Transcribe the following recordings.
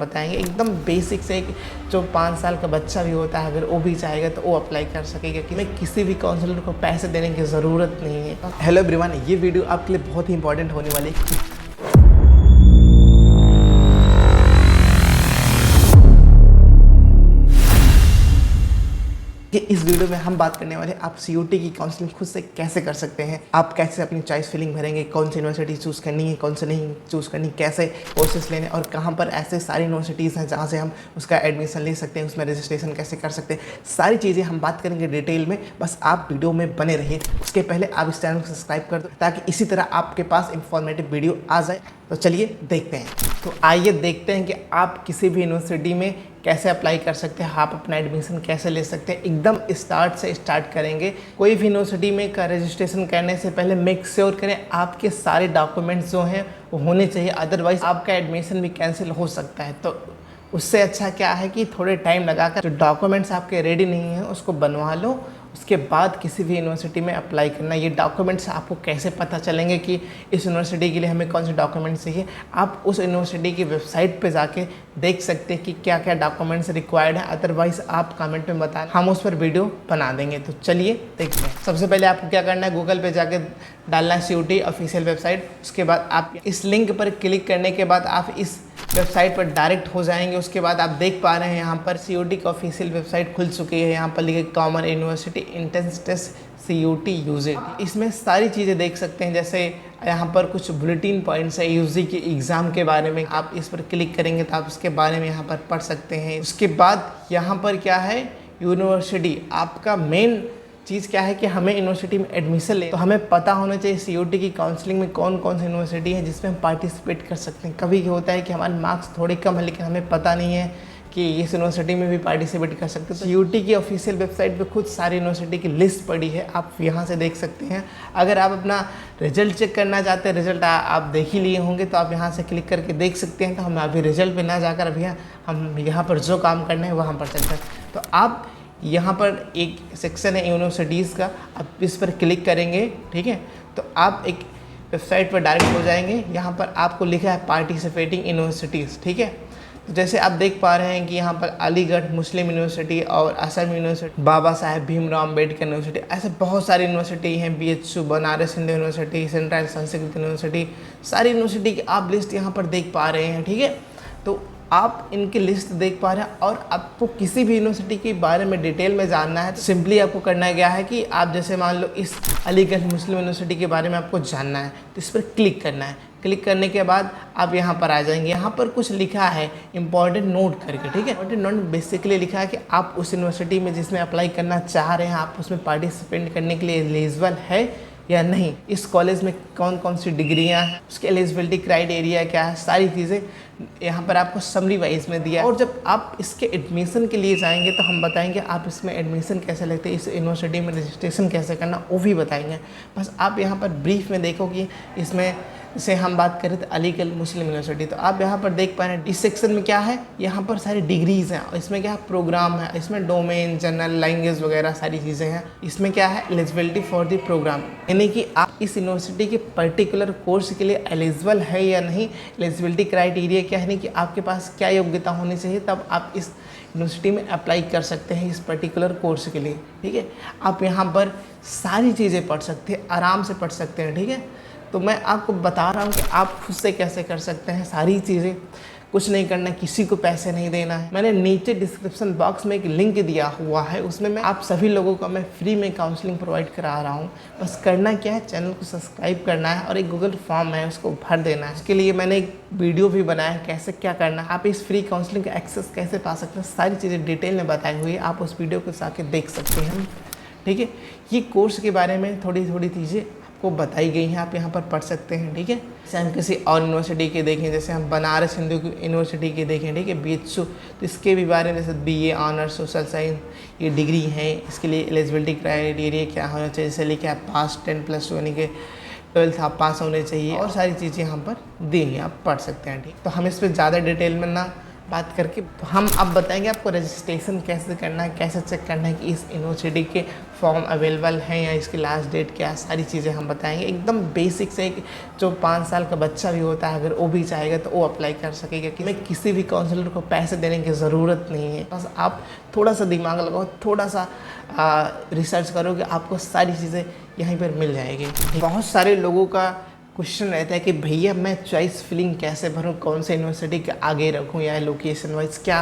बताएंगे, एकदम बेसिक से। जो 5 साल का बच्चा भी होता है अगर वो भी चाहेगा तो वो अप्लाई कर सकेगा, कि मैं किसी भी काउंसलर को पैसे देने की ज़रूरत नहीं है। हेलो एवरीवन, ये वीडियो आपके लिए बहुत ही इंपॉर्टेंट होने वाली है। कि इस वीडियो में हम बात करने वाले हैं आप सीयूटी की काउंसलिंग खुद से कैसे कर सकते हैं, आप कैसे अपनी चॉइस फिलिंग भरेंगे, कौन सी यूनिवर्सिटी चूज़ करनी है, कौन सी नहीं चूज़ करनी, कैसे कोर्सेज लेने, और कहाँ पर ऐसे सारी यूनिवर्सिटीज़ हैं जहाँ से हम उसका एडमिशन ले सकते हैं, उसमें रजिस्ट्रेशन कैसे कर सकते हैं, सारी चीज़ें हम बात करेंगे डिटेल में। बस आप वीडियो में बने रहिए। उसके पहले आप इस चैनल को सब्सक्राइब कर दो ताकि इसी तरह आपके पास इंफॉर्मेटिव वीडियो आ जाए। तो चलिए देखते हैं। तो आइए देखते हैं कि आप किसी भी यूनिवर्सिटी में कैसे अप्लाई कर सकते हैं, आप अपना एडमिशन कैसे ले सकते हैं। एकदम स्टार्ट से स्टार्ट करेंगे। कोई भी यूनिवर्सिटी में का रजिस्ट्रेशन करने से पहले मेक श्योर करें आपके सारे डॉक्यूमेंट्स जो हैं वो होने चाहिए, अदरवाइज़ आपका एडमिशन भी कैंसिल हो सकता है। तो उससे अच्छा क्या है कि थोड़े टाइम लगाकर जो डॉक्यूमेंट्स आपके रेडी नहीं हैं उसको बनवा लो, उसके बाद किसी भी यूनिवर्सिटी में अप्लाई करना। ये डॉक्यूमेंट्स आपको कैसे पता चलेंगे कि इस यूनिवर्सिटी के लिए हमें कौन से डॉक्यूमेंट्स चाहिए, आप उस यूनिवर्सिटी की वेबसाइट पे जाके देख सकते हैं कि क्या क्या डॉक्यूमेंट्स रिक्वायर्ड है। अदरवाइज़ आप कमेंट में बताएं, हम उस पर वीडियो बना देंगे। तो चलिए देखते हैं। सबसे पहले आपको क्या करना है, गूगल पे जाके डालना है सीयूटी ऑफिशियल वेबसाइट। उसके बाद आप इस लिंक पर क्लिक करने के बाद आप इस वेबसाइट पर डायरेक्ट हो जाएंगे। उसके बाद आप देख पा रहे हैं यहाँ पर सीयूटी की ऑफिशियल वेबसाइट खुल चुकी है। यहाँ पर लिखे common university entrance test CUET UG. इसमें सारी चीज़ें देख सकते हैं, जैसे यहाँ पर कुछ बुलेटिन पॉइंट्स है यूजी के एग्ज़ाम के बारे में। आप इस पर क्लिक करेंगे तो आप उसके बारे में यहाँ पर पढ़ सकते हैं। उसके बाद यहाँ पर क्या है, यूनिवर्सिटी। आपका मेन चीज़ क्या है कि हमें यूनिवर्सिटी में एडमिशन ले तो हमें पता होना चाहिए सीयूटी की काउंसलिंग में कौन कौन सी यूनिवर्सिटी है जिसमें हम पार्टिसिपेट कर सकते हैं। कभी होता है कि हमारे मार्क्स थोड़े कम है लेकिन हमें पता नहीं है कि इस यूनिवर्सिटी में भी पार्टिसिपेट कर सकते हैं। तो सीयूटी की ऑफिशियल वेबसाइट पे खुद सारी यूनिवर्सिटी की लिस्ट पड़ी है, आप यहाँ से देख सकते हैं। अगर आप अपना रिजल्ट चेक करना चाहते हैं, रिजल्ट आप देख ही लिए होंगे, तो आप यहाँ से क्लिक करके देख सकते हैं। तो हम अभी रिजल्ट पे ना जाकर अभी हम यहाँ पर जो काम करना है वहाँ पर चलते हैं। तो आप यहाँ पर एक सेक्शन है यूनिवर्सिटीज़ का, आप इस पर क्लिक करेंगे, ठीक है। तो आप एक वेबसाइट पर डायरेक्ट हो जाएंगे। यहाँ पर आपको लिखा है पार्टिसिपेटिंग यूनिवर्सिटीज़, ठीक है। तो जैसे आप देख पा रहे हैं कि यहाँ पर अलीगढ़ मुस्लिम यूनिवर्सिटी और असम यूनिवर्सिटी, बाबा साहेब भीमराव अम्बेडकर यूनिवर्सिटी, ऐसे बहुत सारी यूनिवर्सिटी हैं। BHU Banaras Hindu university, central Sanskrit university, सारी यूनिवर्सिटी की आप लिस्ट यहाँ पर देख पा रहे हैं, ठीक है। तो आप इनकी लिस्ट देख पा रहे हैं। और आपको किसी भी यूनिवर्सिटी के बारे में डिटेल में जानना है तो सिंपली आपको करना क्या है कि आप जैसे मान लो इस अलीगढ़ मुस्लिम यूनिवर्सिटी के बारे में आपको जानना है तो इस पर क्लिक करना है। क्लिक करने के बाद आप यहाँ पर आ जाएंगे। यहाँ पर कुछ लिखा है इंपॉर्टेंट नोट करके, ठीक है। इंपॉर्टेंट नोट बेसिकली लिखा है कि आप उस यूनिवर्सिटी में जिसमें अप्लाई करना चाह रहे हैं, आप उसमें पार्टिसिपेट करने के लिए एलिजिबल है या नहीं, इस कॉलेज में कौन कौन सी डिग्रियां हैं, उसके एलिजिबिलिटी क्राइटेरिया क्या है, सारी चीज़ें यहाँ पर आपको समरी वाइज में दिया है। और जब आप इसके एडमिशन के लिए जाएंगे तो हम बताएंगे आप इसमें एडमिशन कैसे लेते हैं, इस यूनिवर्सिटी में रजिस्ट्रेशन कैसे करना वो भी बताएंगे। बस आप यहाँ पर ब्रीफ में देखो कि इसमें से हम बात करें तो अलीगढ़ मुस्लिम यूनिवर्सिटी, तो आप यहाँ पर देख पा रहे हैं इस सेक्शन में क्या है, यहाँ पर सारी डिग्रीज़ हैं। इसमें क्या है, प्रोग्राम है, इसमें डोमेन, जनरल लैंग्वेज वगैरह सारी चीज़ें हैं। इसमें क्या है, एलिजिबिलिटी फॉर द प्रोग्राम, यानी कि आप इस यूनिवर्सिटी के पर्टिकुलर कोर्स के लिए एलिजिबल है या नहीं। एलिजिबिलिटी क्राइटेरिया क्या है, कि आपके पास क्या योग्यता होनी चाहिए, तब आप इस यूनिवर्सिटी में अप्लाई कर सकते हैं इस पर्टिकुलर कोर्स के लिए, ठीक है। आप यहाँ पर सारी चीज़ें पढ़ सकते हैं, आराम से पढ़ सकते हैं, ठीक है। तो मैं आपको बता रहा हूँ कि आप खुद से कैसे कर सकते हैं सारी चीज़ें। कुछ नहीं करना, किसी को पैसे नहीं देना है। मैंने नीचे डिस्क्रिप्शन बॉक्स में एक लिंक दिया हुआ है, उसमें मैं आप सभी लोगों को मैं फ्री में काउंसलिंग प्रोवाइड करा रहा हूँ। बस करना क्या है, चैनल को सब्सक्राइब करना है और एक गूगल फॉर्म है उसको भर देना है। इसके लिए मैंने एक वीडियो भी बनाया है कैसे क्या करना है, आप इस फ्री काउंसलिंग का एक्सेस कैसे पा सकते हैं, सारी चीज़ें डिटेल में बताई हुई है। आप उस वीडियो को जाके देख सकते हैं, ठीक है। ये कोर्स के बारे में थोड़ी थोड़ी चीज़ें को बताई गई हैं, आप यहाँ पर पढ़ सकते हैं, ठीक है। जैसे हम किसी और यूनिवर्सिटी के देखें, जैसे हम बनारस हिंदू यूनिवर्सिटी के देखें, ठीक है, BHU, तो इसके भी बारे में जैसे BA ऑनर्स सोशल साइंस ये डिग्री है, इसके लिए एलिजिबिलिटी क्राइटेरिया क्या होना चाहिए, जैसे लिखा है पास 10+2 यानी कि 12th आप पास होने चाहिए, और सारी चीज़ें यहाँ पर दी हैं, आप पढ़ सकते हैं, ठीक। तो हम इस पर ज़्यादा डिटेल में ना बात करके। तो हम अब बताएंगे आपको रजिस्ट्रेशन कैसे करना है, कैसे चेक करना है कि इस यूनिवर्सिटी के फॉर्म अवेलेबल हैं या इसकी लास्ट डेट क्या है, सारी चीज़ें हम बताएंगे एकदम बेसिक से। जो 5 साल का बच्चा भी होता है अगर वो भी चाहेगा तो वो अप्लाई कर सकेगा। कि मैं किसी भी काउंसलर को पैसे देने की ज़रूरत नहीं है, बस आप थोड़ा सा दिमाग लगाओ, थोड़ा सा रिसर्च करोगे, आपको सारी चीज़ें यहीं पर मिल जाएगी। बहुत सारे लोगों का क्वेश्चन रहता है कि भैया मैं चॉइस फिलिंग कैसे भरूं, कौन से यूनिवर्सिटी के आगे रखूं या लोकेशन वाइज क्या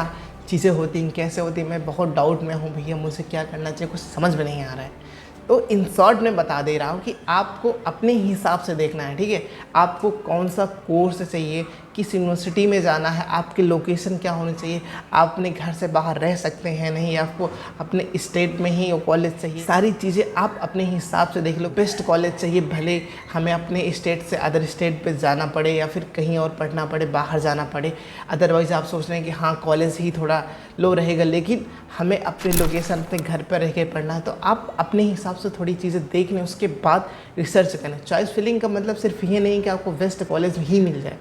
चीज़ें होती हैं, कैसे होती हैं। मैं बहुत डाउट में हूं भैया, मुझे क्या करना चाहिए, कुछ समझ में नहीं आ रहा है। तो इन शॉर्ट में बता दे रहा हूँ कि आपको अपने हिसाब से देखना है, ठीक है। आपको कौन सा कोर्स चाहिए, किस यूनिवर्सिटी में जाना है, आपकी लोकेशन क्या होनी चाहिए, आप अपने घर से बाहर रह सकते हैं नहीं, आपको अपने स्टेट में ही वो कॉलेज चाहिए, सारी चीज़ें आप अपने हिसाब से देख लो। बेस्ट कॉलेज चाहिए, भले हमें अपने स्टेट से अदर स्टेट पे जाना पड़े या फिर कहीं और पढ़ना पड़े, बाहर जाना पड़े। अदरवाइज़ आप सोच रहे हैं कि हाँ कॉलेज ही थोड़ा लो रहेगा, लेकिन हमें अपने लोकेशन अपने घर पर रह के पढ़ना है, तो आप अपने हिसाब से थोड़ी चीज़ें देख लें, उसके बाद रिसर्च करें। चॉइस फिलिंग का मतलब सिर्फ ये नहीं कि आपको बेस्ट कॉलेज ही मिल जाए।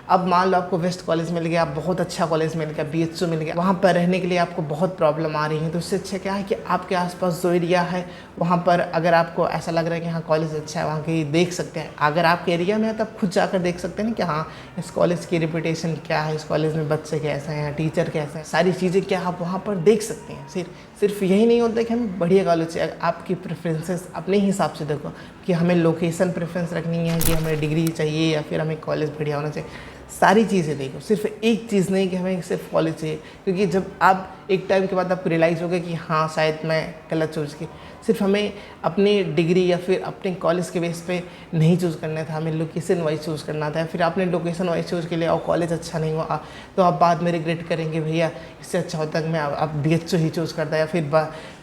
अब मान लो आपको बेस्ट कॉलेज मिल गया, बहुत अच्छा कॉलेज मिल गया, BHU मिल गया, वहाँ पर रहने के लिए आपको बहुत प्रॉब्लम आ रही है, तो उससे अच्छा क्या है कि आपके आसपास जो एरिया है वहाँ पर अगर आपको ऐसा लग रहा है कि हाँ कॉलेज अच्छा है, वहाँ के देख सकते हैं। अगर आपके एरिया में है तो आप खुद जाकर देख सकते हैं ना कि हाँ इस कॉलेज की रेपुटेशन क्या है, इस कॉलेज में बच्चे कैसे हैं, टीचर कैसे हैं, सारी चीज़ें क्या आप वहाँ पर देख सकते हैं। सिर्फ यही नहीं होता कि हमें बढ़िया कॉलेज चाहिए, आपकी प्रेफरेंसेस अपने हिसाब से देखो कि हमें लोकेशन प्रेफरेंस रखनी है कि हमें डिग्री चाहिए या फिर हमें कॉलेज बढ़िया होना चाहिए। सारी चीज़ें देखो, सिर्फ एक चीज़ नहीं कि हमें सिर्फ कॉलेज चाहिए, क्योंकि जब आप एक टाइम के बाद आपको रियलाइज़ होगा कि हाँ शायद मैं गलत चूज़ की। सिर्फ हमें अपनी डिग्री या फिर अपने कॉलेज के बेस पे नहीं चूज़ करना था, हमें लोकेशन वाइज चूज़ करना था। फिर आपने लोकेशन वाइज चूज़ के लिए और कॉलेज अच्छा नहीं हुआ तो आप बाद में रिग्रेट करेंगे, भैया इससे अच्छा होता कि मैं अब BHU ही चूज़ करता या फिर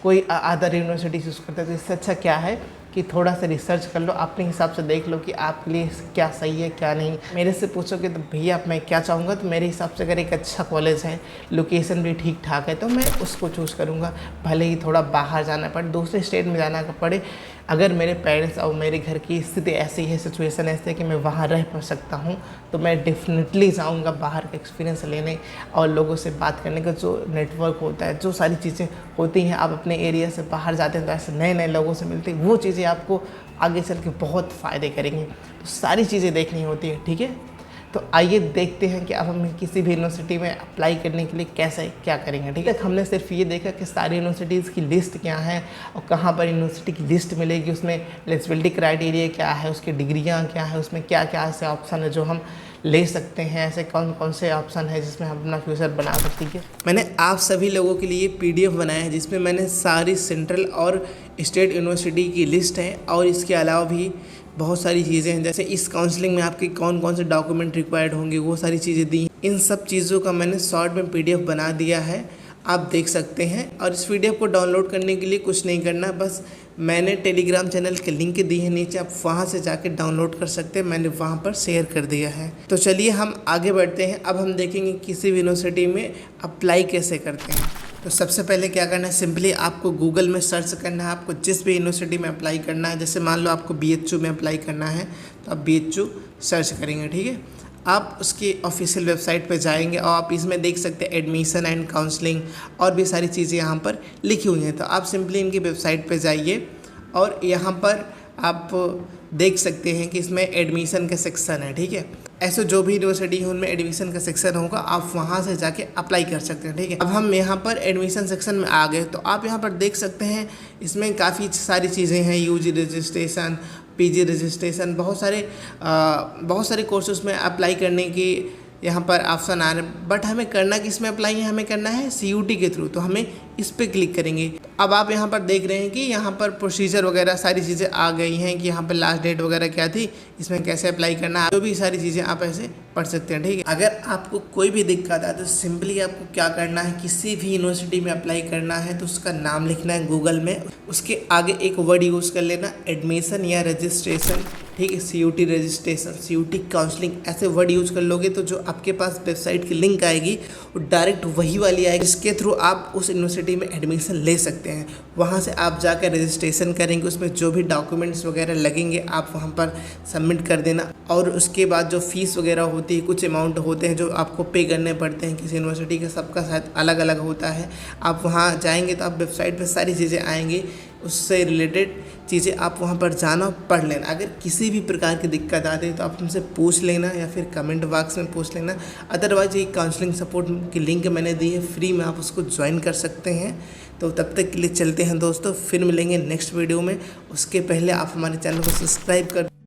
कोई अदर यूनिवर्सिटी चूज़ करता। तो इससे अच्छा क्या है कि थोड़ा सा रिसर्च कर लो, अपने हिसाब से देख लो कि आपके लिए क्या सही है क्या नहीं। मेरे से पूछोगे तो भैया मैं क्या चाहूँगा, तो मेरे हिसाब से अगर एक अच्छा कॉलेज है, लोकेशन भी ठीक ठाक है, तो मैं उसको चूज़ करूँगा। भले ही थोड़ा बाहर जाना पड़े, दूसरे स्टेट में जाना पड़े, अगर मेरे पेरेंट्स और मेरे घर की स्थिति ऐसी है, सिचुएशन ऐसी है कि मैं वहाँ रह पा सकता हूँ, तो मैं डेफिनेटली जाऊँगा बाहर का एक्सपीरियंस लेने और लोगों से बात करने का। जो नेटवर्क होता है, जो सारी चीज़ें होती हैं, आप अपने एरिया से बाहर जाते हैं तो ऐसे नए नए लोगों से मिलते हैं, वो चीज़ें आपको आगे चल के बहुत फ़ायदे करेंगी। तो सारी चीज़ें देखनी होती है, ठीक है। तो आइए देखते हैं कि अब हम किसी भी यूनिवर्सिटी में अप्लाई करने के लिए कैसे क्या करेंगे, ठीक है। हमने सिर्फ ये देखा कि सारी यूनिवर्सिटीज़ की लिस्ट क्या है और कहाँ पर यूनिवर्सिटी की लिस्ट मिलेगी, उसमें एलिजिबिलिटी क्राइटेरिया क्या है, उसकी डिग्रियाँ क्या है, उसमें क्या क्या ऐसे ऑप्शन है जो हम ले सकते हैं, ऐसे कौन कौन से ऑप्शन है जिसमें हम अपना फ्यूचर बना सकते हैं। मैंने आप सभी लोगों के लिए PDF बनाया है जिसमें मैंने सारी सेंट्रल और स्टेट यूनिवर्सिटी की लिस्ट है, और इसके अलावा भी बहुत सारी चीज़ें हैं, जैसे इस काउंसलिंग में आपके कौन कौन से डॉक्यूमेंट रिक्वायर्ड होंगे, वो सारी चीज़ें दी। इन सब चीज़ों का मैंने शॉर्ट में PDF बना दिया है, आप देख सकते हैं। और इस PDF को डाउनलोड करने के लिए कुछ नहीं करना, बस मैंने टेलीग्राम चैनल के लिंक दी है नीचे, आप वहाँ से जाके डाउनलोड कर सकते हैं, मैंने वहाँ पर शेयर कर दिया है। तो चलिए हम आगे बढ़ते हैं। अब हम देखेंगे किसी भी यूनिवर्सिटी में अप्लाई कैसे करते हैं। तो सबसे पहले क्या करना है, सिंपली आपको गूगल में सर्च करना है, आपको जिस भी यूनिवर्सिटी में अप्लाई करना है। जैसे मान लो आपको BHU में अप्लाई करना है तो आप BHU सर्च करेंगे, ठीक है। आप उसकी ऑफिशियल वेबसाइट पे जाएंगे और आप इसमें देख सकते हैं एडमिशन एंड काउंसलिंग और भी सारी चीज़ें यहाँ पर लिखी हुई हैं। तो आप सिंपली इनकी वेबसाइट पे जाइए और यहाँ पर आप देख सकते हैं कि इसमें एडमिशन का सेक्शन है, ठीक है। ऐसे जो भी यूनिवर्सिटी है उनमें एडमिशन का सेक्शन होगा, आप वहाँ से जाके अप्लाई कर सकते हैं, ठीक है। अब हम यहाँ पर एडमिशन सेक्शन में आ गए, तो आप यहाँ पर देख सकते हैं इसमें काफ़ी सारी चीज़ें हैं, UG रजिस्ट्रेशन, PG रजिस्ट्रेशन, बहुत सारे कोर्सेज में अप्लाई करने की यहाँ पर ऑप्शन आ रहे हैं। बट हमें करना किस में अप्लाई है, हमें करना है CUT के थ्रू, तो हमें इस पर क्लिक करेंगे। अब आप यहाँ पर देख रहे हैं कि यहाँ पर प्रोसीजर वगैरह सारी चीज़ें आ गई हैं कि यहाँ पर लास्ट डेट वगैरह क्या थी, इसमें कैसे अप्लाई करना है, जो भी सारी चीज़ें आप ऐसे पढ़ सकते हैं, ठीक है। अगर आपको कोई भी दिक्कत है तो सिंपली आपको क्या करना है, किसी भी यूनिवर्सिटी में अप्लाई करना है तो उसका नाम लिखना है गूगल में, उसके आगे एक वर्ड यूज़ कर लेना एडमिशन या रजिस्ट्रेशन ठीक है। CUT रजिस्ट्रेशन, CUT काउंसलिंग ऐसे वर्ड यूज़ कर लोगे तो जो आपके पास वेबसाइट की लिंक आएगी वो डायरेक्ट वही वाली आएगी जिसके थ्रू आप उस यूनिवर्सिटी में एडमिशन ले सकते हैं। वहाँ से आप जाकर रजिस्ट्रेशन करेंगे, उसमें जो भी डॉक्यूमेंट्स वगैरह लगेंगे आप वहाँ पर सबमिट कर देना। और उसके बाद जो फीस वगैरह होती है, कुछ अमाउंट होते हैं जो आपको पे करने पड़ते हैं किसी यूनिवर्सिटी का, सबका शायद अलग अलग होता है। आप वहाँ जाएंगे तो आप वेबसाइट पर सारी चीज़ें आएंगी, उससे रिलेटेड चीज़ें आप वहाँ पर जाना, पढ़ लेना। अगर किसी भी प्रकार की दिक्कत आती है तो आप हमसे पूछ लेना या फिर कमेंट बॉक्स में पूछ लेना। अदरवाइज ये काउंसलिंग सपोर्ट की लिंक मैंने दी है, फ्री में आप उसको ज्वाइन कर सकते हैं। तो तब तक के लिए चलते हैं दोस्तों, फिर मिलेंगे नेक्स्ट वीडियो में। उसके पहले आप हमारे चैनल को सब्सक्राइब कर